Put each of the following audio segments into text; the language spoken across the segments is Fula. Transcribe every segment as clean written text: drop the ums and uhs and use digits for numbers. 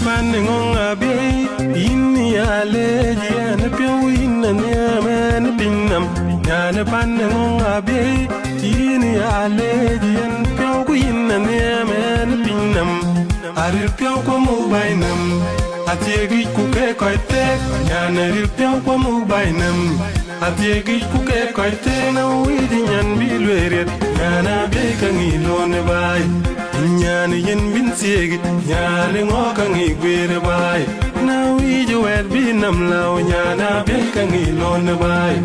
pan ngong abi inni ale jian pyo inna ne men pinam yana pan ngong abi inni ale jian pyo inna ne men pinam aril pyo ko mu bainam atiegi ku ke koite yana ril pyo ko mu bainam atiegi ku ke koite na widi nyan bilweret yana be kangilo ne bai nyane yen bin siegi nyane ngokang igwere bai na wiji wet binam law nyana be kangilo ne bai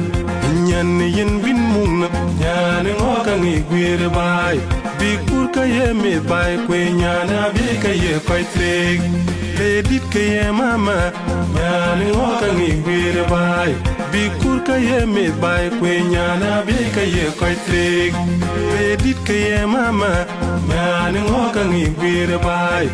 nyane yen bin mungna nyane ngokang igwere bai bikur ka yeme bai kwe nyana be kaye koitreg ledit ka ye mama nyane ngokang igwere bai bikur ka yeme bai kwe nyana be kaye koitreg ledit ka ye mama nyane ngokang igwere bai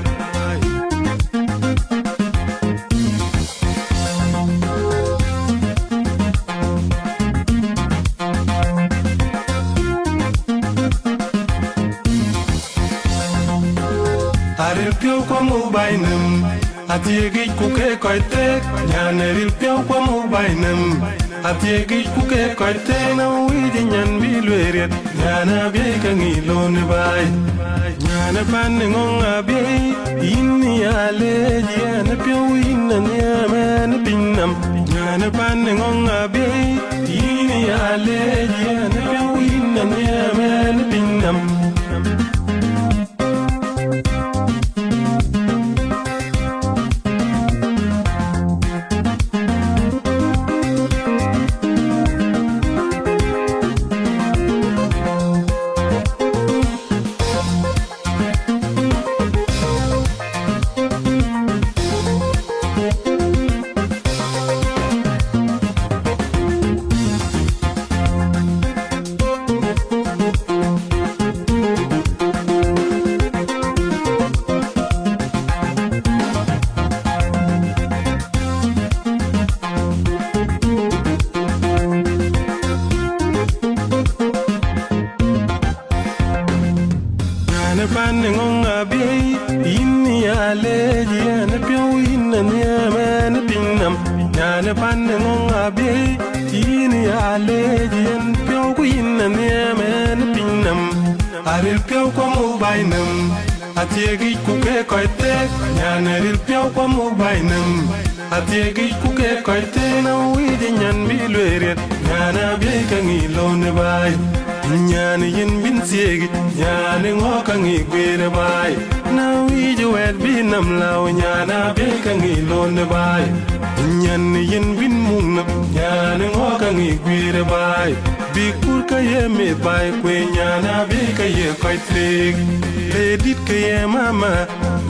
aril pyo kwa mu bainam atiegi ku ke koite nyane ril pyo kwa mu bainam atiegi ku ke koite na widi nyan bilweret nyana be kangilo ne bai nyana pan ngong abi inni ale jiana pyo inna ne men pinam nyana pan ngong abi inni ale jiana pyo inna ne men pinam pan ngong abi inni ale jiana pyo inna ne men pinam nyane pan ngong abi inni ale jian pyo inna ne men pinam aril pyo ko mu bainam atiegi ku ke koite nyane ril pyo ko mu bainam atiegi ku ke koite na widi nyan bilweret nyana be kangilo ne bai nyane yen bin siegi nyane ngokang igwere bai na wiji wet binam law nyana be kangilo ne bai nyane yen bin mungna nyane ngokang igwere bai bikur ka yeme bai kwe nyana be kaye koitreg ledit ka ye mama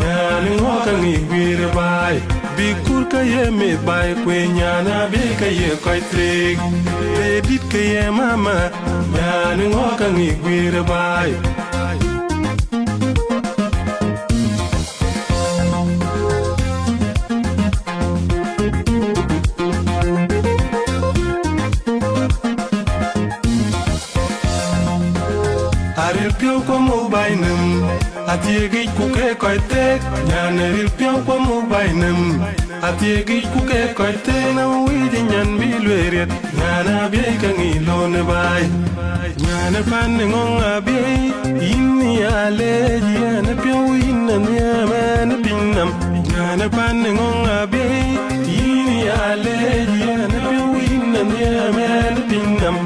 nyane ngokang igwere bai bikur ka yeme bai kwe nyana be kaye koitreg ledit ka ye mama nyane ngokang igwere bai aril pyo ko mu bainam atiegi ku ke koite nyane ril pyo ko mu bainam atiegi ku ke koite na widi nyan bilweret nyana be kangilo ne bai nyane pan ngong abi inni ale jiana pyo inna ne men pinam nyane pan ngong abi inni ale jiana pyo inna ne men pinam